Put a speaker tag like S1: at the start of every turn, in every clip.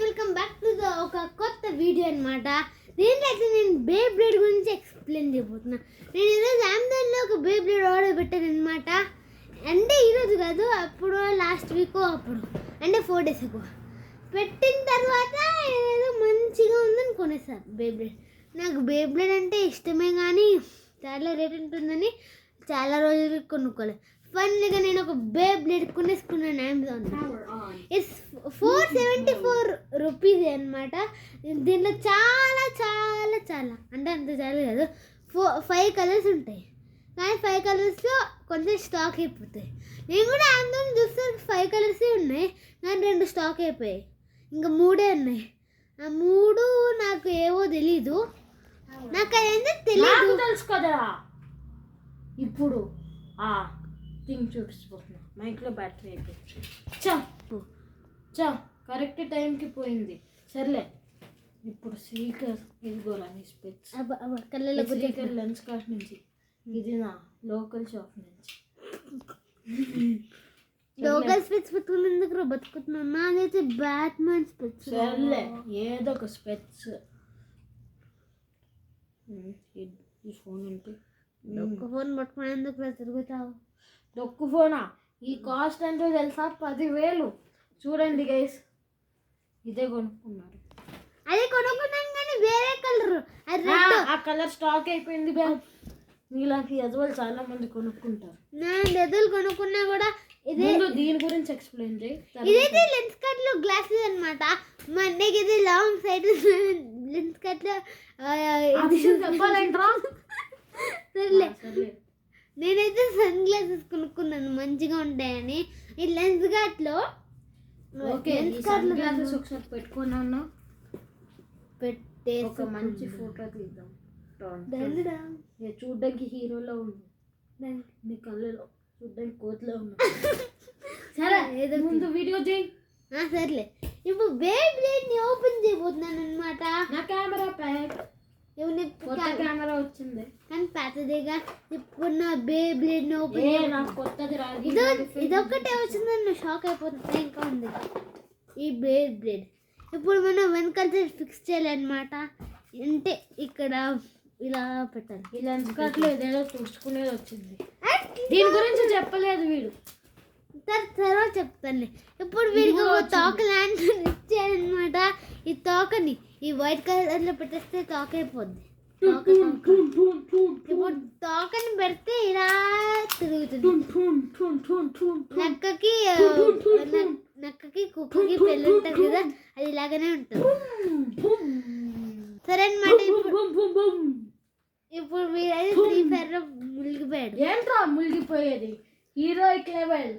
S1: Welcome back to ఒక కొత్త video అన్నమాట. దీంట్లో అయితే నేను బేబ్లేడ్ గురించి ఎక్స్ప్లెయిన్ చేయబోతున్నా. నేను ఈరోజు అమెజాన్లో ఒక బేబ్లేడ్ ఆర్డర్ పెట్టాను అనమాట. అంటే ఈరోజు కాదు, అప్పుడు లాస్ట్ వీక్ అప్పుడు అంటే 4 days ago పెట్టిన తర్వాత ఏదో మంచిగా ఉందని కొనేసాను బేబ్లేడ్. నాకు బేబ్లేడ్ అంటే ఇష్టమే, కానీ చాలా రేట్ ఉంటుందని చాలా రోజులు కొనుక్కోలేదు. ఫైనల్గా నేను ఒక బేబ్లేడ్ కొనేసుకున్నాను అమెజాన్లో. ఇట్స్ 474 రూపీస్ అనమాట. దీంట్లో చాలా చాలా చాలా అంటే అంత చాలా కాదు, 5 కలర్స్ ఉంటాయి. కానీ 5 కలర్స్లో కొంచెం స్టాక్ అయిపోతాయి. నేను కూడా అమెజాన్ చూస్తే 5 కలర్సే ఉన్నాయి, కానీ 2 స్టాక్ అయిపోయాయి. ఇంకా 3 ఉన్నాయి. ఆ 3 నాకు ఏవో తెలీదు. నాకు అదేంటో తెలియదు.
S2: తెలుసు కదా. ఇప్పుడు థింగ్ చూపిస్తున్నా. మైక్లో బ్యాటరీ అయిపోయింది. కరెక్ట్ టైంకి పోయింది. సర్లే, ఇప్పుడు స్పీకర్ ఇదిగోరాని స్పెట్స్ స్పీకర్ లెన్స్ కాస్ట్ నుంచి. ఇది నా లోకల్ షాప్ నుంచి.
S1: లోకల్ స్పెట్స్ పెట్టుకున్నందుకు బతుకుతున్నాను. నాదైతే బ్యాట్మెన్ స్పెట్స్.
S2: సర్లే, ఏదో ఒక స్పెట్స్. ఈ ఫోన్ ఏంటి?
S1: ఒక్క ఫోన్ పట్టుకునేందుకు తిరుగుతావు?
S2: డొక్కు ఫోనా? ఈ కాస్ట్ అంటే తెలుసా? 10,000. చూడండి గైస్, ఇదే కొనుక్కున్నారు.
S1: అదే కొనుక్కున్నాం, కానీ వేరే కలర్.
S2: ఆ కలర్ స్టాక్ అయిపోయింది. మీలాంటి యజమానులు చాలా మంది కొనుక్కుంటారు.
S1: నేను ఎదురు కొనుక్కున్నా కూడా ఇదే.
S2: దీని గురించి ఎక్స్ప్లెయిన్ చేయి.
S1: ఇదైతే లెన్స్ కట్ లో గ్లాసెస్ అనమాట. మా అన్నకి ఇది లాంగ్ సైడ్ లెన్స్ కట్ లో
S2: చెప్పాలంటరా?
S1: సర్లే, నేనైతే సన్ గ్లాసెస్ కొనుక్కున్నాను, మంచిగా ఉంటాయని. ఈ లెన్స్ కట్ లో
S2: ఒకసారి పెట్టుకున్నాను.
S1: పెట్టే
S2: ఒక మంచి ఫోటో తీద్దాం. చూడ్డానికి హీరోలో ఉంది, నీ కళ్ళలో చూడ్డానికి కోతిలో ఉంది. సరే, ఏదో ముందు వీడియో చేయి.
S1: సర్లే, ఇప్పుడు బేబ్లేడ్ ని ఓపెన్ చేయబోతున్నాను అనమాట.
S2: నా కెమెరా ప్యాక్ కెమెరా వచ్చింది,
S1: కానీ పాతదేగా. ఇప్పుడు నా బేబ్లేడ్ ని ఓపెన్
S2: కొత్తది రాదు.
S1: ఇదొక్కటే వచ్చిందని షాక్ అయిపోతున్నా. ఇంకా ఉంది ఈ బేబ్లేడ్. ఇప్పుడు మనం వెనకాల ఫిక్స్ చేయాలన్నమాట. అంటే ఇక్కడ ఇలా పెట్టాలి.
S2: ఈ లెన్స్ కట్లో ఏదేదో చూసుకునేది వచ్చింది. దీని గురించి చెప్పలేదు వీడు.
S1: తర్వాత చెప్తాను. ఇప్పుడు వీడికి తోక ల్యాండ్ ఇచ్చారనమాట. ఈ తోకని ఈ వైట్ కలర్ లో పెట్టేస్తే తోక అయిపోద్ది. ఇప్పుడు తోకని పెడితే ఇలా తిరుగుతుంది. నక్కకి కుక్కకి పెళ్ళి ఉంటుంది కదా, అది ఇలాగనే ఉంటుంది. సరే అనమాట. ఇప్పుడు వీడైతే ఫ్రీ ఫైర్ లో మునిగిపోయాడు.
S2: ఏంట్రా మునిగిపోయేది? Heroic level.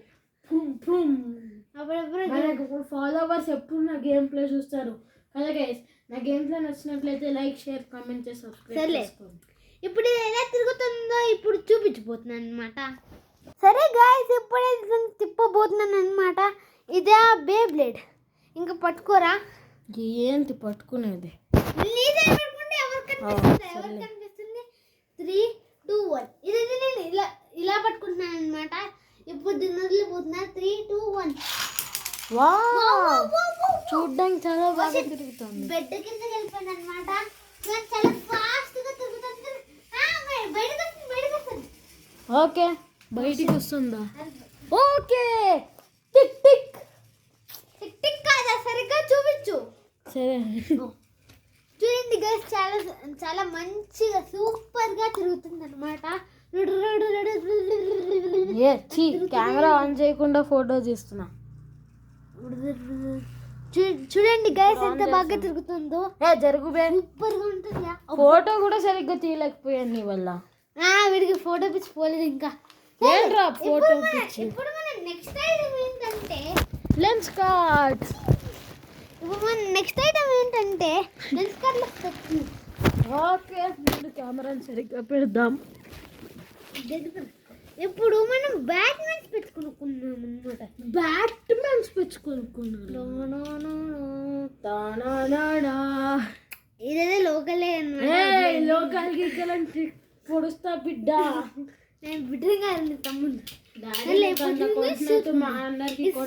S2: అప్పుడప్పుడు ఫాలోవర్స్ ఎప్పుడు నా గేమ్ ప్లే చూస్తారు కదా గైస్. నా గేమ్ ప్లే నచ్చినట్లయితే లైక్, షేర్, కామెంట్ చేసి సబ్స్క్రైబ్ చేసుకోండి.
S1: ఇప్పుడు ఇది ఎలా తిరుగుతుందో ఇప్పుడు చూపించబోతున్నాను అనమాట. సరే గాయస్, ఇప్పుడే తిప్పబోతున్నాను అనమాట. ఇదే బేబ్లేడ్. ఇంకా పట్టుకోరా.
S2: ఏంటి పట్టుకునేది?
S1: నీదే పట్టుకుంటే ఎవరు కనిపిస్తుంది? 3, 2, 1. ఇదైతే నేను ఇలా పట్టుకుంటున్నాను అనమాట. ఇప్పుడు దీని వదిలిపోతున్నా. 3, 2, 1.
S2: చూడ్డానికి చాలా బాగా తిరుగుతుంది.
S1: బెడ్ కింద వెళ్ళిపోయింది అనమాట. చాలా ఫాస్ట్ గా తిరుగుతుంది.
S2: ఓకే, బయటికి వస్తుందా? Okay, tick tick
S1: tick tick కాదా? సరిగ్గా చూపించు.
S2: సరే,
S1: చూడండి గైస్, చాలా చాలా మంచిగా సూపర్ గా తిరుగుతుంది అనమాట.
S2: కెమెరా ఆన్ చేయకుండా ఫోటో తీస్తున్నా.
S1: చూడండి గైస్, ఎంత బాగా తిరుగుతుందో.
S2: జరుగుబే,
S1: సూపర్ గా ఉంటుంది.
S2: ఫోటో కూడా సరిగ్గా తీయలేకపోయాను నీ వల్ల.
S1: వీడికి ఫోటో పిచ్చి పోలేదు ఇంకా.
S2: ఏంట్రా ఫోటో పిచ్చి?
S1: ఇప్పుడు మన నెక్స్ట్ ఐటమ్ ఏంటంటే
S2: లెన్స్ కార్డ్.
S1: ఇప్పుడు మన నెక్స్ట్ ఐటమ్ ఏంటంటే లెన్స్ కార్డ్లో పెట్టి.
S2: ఓకే, ముందు కెమెరాని సరిగ్గా పెడదాం.
S1: ఇప్పుడు మనం బ్యాట్మెన్స్ పెట్టుకున్నాం అనమాట.
S2: బ్యాట్మెన్స్ పెట్టుకున్నాను.
S1: ఇదేదో లోకలే అనమాట.
S2: లోకల్ గీకలంటే పొడుస్తా బిడ్డ.
S1: నేను బిడ్డగా కాదు, తమ్ముడు.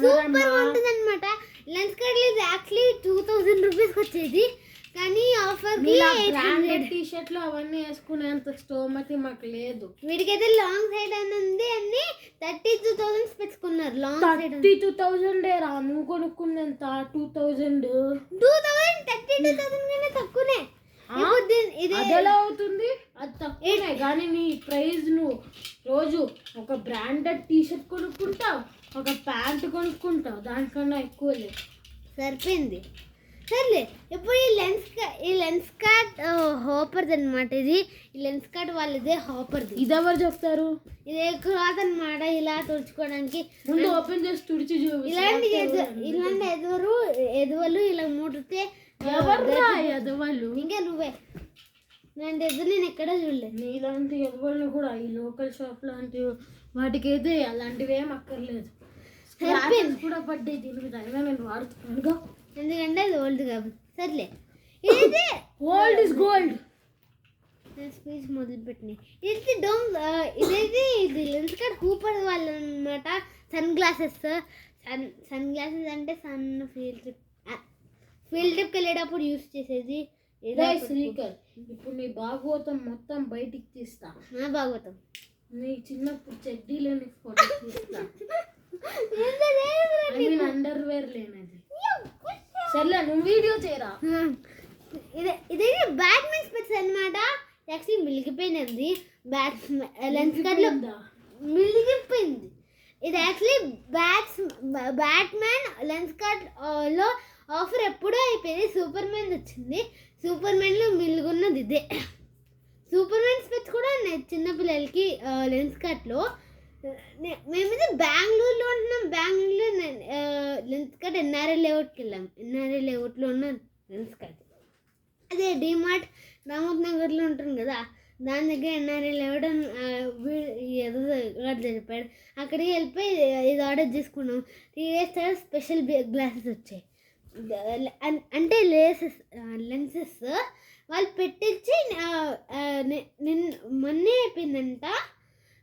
S2: సూపర్
S1: ఉంటుంది అనమాట. లెన్స్ కార్డ్ లేదు యాక్చువల్లీ 2000 రూపీస్కి వచ్చేది, కానీ ఆఫర్కి
S2: బ్రాండెడ్ టీ షర్ట్లు అవన్నీ వేసుకునేంత స్టోమతి మాకు లేదు.
S1: వీడికైతే లాంగ్ సైడ్ అని ఉంది, అన్ని 32,000 పెట్టుకున్నారు. లాంగ్ సైడ్
S2: 32,000 రా, నువ్వు కొనుక్కుందంత 2,000.
S1: 32,000 కన్నా తక్కువనే.
S2: అది ఎలా అవుతుంది? అది తక్కువనే కానీ నీ ప్రైస్ నువ్వు రోజు ఒక బ్రాండెడ్ టీ షర్ట్ కొనుక్కుంటావు, ఒక ప్యాంట్ కొనుక్కుంటావు, దానికన్నా ఎక్కువ లేదు.
S1: సరిపోయింది. సర్లే, ఇప్పుడు ఈ లెన్స్ కార్డ్ హాపర్ది అనమాట. ఇది ఈ లెన్స్ కార్డ్ వాళ్ళదే హాపర్ది.
S2: ఇది ఎవరు చెప్తారు?
S1: ఇదే క్లాత్ అనమాట, ఇలా తుడుచుకోవడానికి.
S2: ముందు ఓపెన్ చేసి తుడిచి
S1: ఇలాంటి ఎదువలు ఇలా ముడితే
S2: ఎదవాళ్ళు
S1: ఇంకా నువ్వే. ఇలాంటి ఎదురు నేను ఎక్కడ చూడలేదు.
S2: నీలాంటి ఎదవాళ్ళు కూడా ఈ లోకల్ షాప్ లాంటి వాటికైతే అలాంటివి ఏం అక్కర్లేదు. కూడా పడ్డాయి దీనికి, అయినా నేను వాడుతున్నానుగా,
S1: ఎందుకంటే అది ఓల్డ్ కాబట్టి. సర్లే, ఇది
S2: ఓల్డ్ ఇస్ గోల్డ్.
S1: స్పీచ్ మొదలుపెట్టినాయి. ఇది లెన్స్ కార్డ్ హూపర్ వాళ్ళు అనమాట. సన్ గ్లాసెస్ అంటే సన్ ఫీల్డ్ ట్రిప్కి వెళ్ళేటప్పుడు యూస్ చేసేది.
S2: శ్రీకర్, ఇప్పుడు నీ భాగవతం మొత్తం బయటికి తీస్తా.
S1: నా భాగవతం
S2: నీ చిన్నప్పుడు చెడ్డీలోని ఫోటో తీస్తా. అండర్వేర్ లేనది. సర్లే, నువ్వు వీడియో చేయరా.
S1: ఇదే బ్యాట్మెన్ స్పెట్స్ అనమాట. యాక్చువల్లీ మిలిగిపోయినది లెన్స్ కార్డ్లో మిలిగిపోయింది. ఇది యాక్చువల్లీ బ్యాట్మ్యాన్ లెన్స్ కార్డ్లో ఆఫర్ ఎప్పుడూ అయిపోయింది. సూపర్ మ్యాన్ వచ్చింది. సూపర్ మ్యాన్లో మిలుగున్నది ఇదే. సూపర్ మ్యాన్ స్పెట్స్ కూడా ఉన్నాయి చిన్నపిల్లలకి లెన్స్ కార్డ్లో. మేమైతే బెంగళూరులో ఉంటున్నాం. బెంగళూరులో లెన్స్ కార్డ్ ఎన్ఆర్ఐ లేఅవుట్కి వెళ్ళాం. ఎన్ఆర్ఐ లేఅవుట్లో ఉన్న లెన్స్ కార్డ్ అదే డిమార్ట్ రామోత్ నగర్లో ఉంటుంది కదా, దాని దగ్గర ఎన్ఆర్ఐ లేఅవుట్ ఏదో చెప్పాడు. అక్కడికి వెళ్ళిపోయి ఇది ఆర్డర్ చేసుకున్నాం. 3 days తర్వాత స్పెషల్ గ్లాసెస్ వచ్చాయి. అంటే లెన్సెస్ వాళ్ళు పెట్టించి మొన్నే అయిపోయిందంట.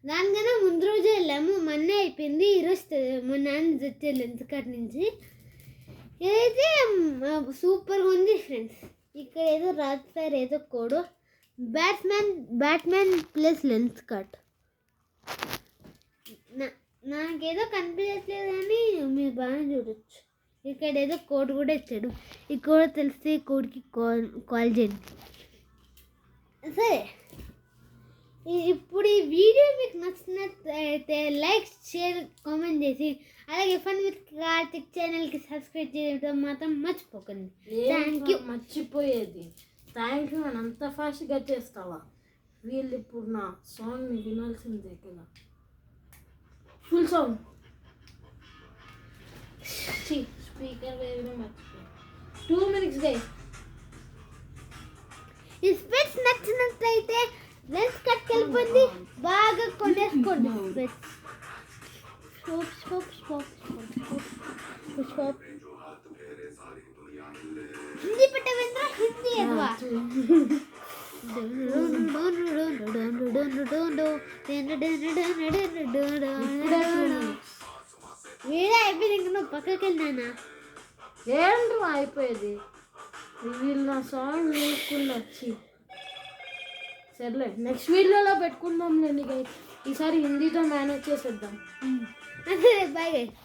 S1: దానికన్నా ముందు రోజే వెళ్ళాము, మొన్నే అయిపోయింది. ఈరోజు మా నాన్న తెచ్చే లెన్స్ కార్డ్ నుంచి. ఇదైతే సూపర్గా ఉంది ఫ్రెండ్స్. ఇక్కడ ఏదో రాస్తారు, ఏదో code Batman plus lens card. నాకేదో కనిపించట్లేదు కానీ మీరు బాగా చూడొచ్చు. ఇక్కడ ఏదో కోడ్ కూడా ఇచ్చాడు. ఈ కోడ్ తెలిస్తే ఈ కోడ్కి కాల్ చేయండి. సరే, ఇప్పుడు ఈ వీడియో మీకు నచ్చినట్లయితే లైక్, షేర్, కామెంట్ చేసి అలాగే ఫన్ విత్ కార్తిక్ ఛానల్కి సబ్స్క్రైబ్ చేయడం మాత్రం మర్చిపోకండి. Thank you.
S2: మర్చిపోయేది థ్యాంక్ యూ అని అంత ఫాస్ట్గా చేస్తావా? వీళ్ళు ఇప్పుడు నా సాంగ్ని వినాల్సిందే కదా. ఫుల్ సాంగ్ స్పీకర్ వేయడం మర్చిపోయి. 2 minutes గైస్.
S1: ఈ స్పెట్స్ నచ్చినట్లయితే లెన్స్ కార్డ్ వెళ్ళిపోయింది, బాగా కొనేసుకోండి. హిందీ పెట్టవేంద్ర, హిందీ ఎదువా. వీడియో అయిపోయింది, ఇంక నువ్వు పక్కకి వెళ్ళినా
S2: ఏంటి అయిపోయేది. వీళ్ళు నా సాంగ్ చూసుకుని వచ్చి సర్లే నెక్స్ట్ వీడియోలో పెట్టుకుందాం లేండి గైస్. ఈసారి హిందీతో మేనేజ్ చేసేద్దాం.
S1: Bye guys.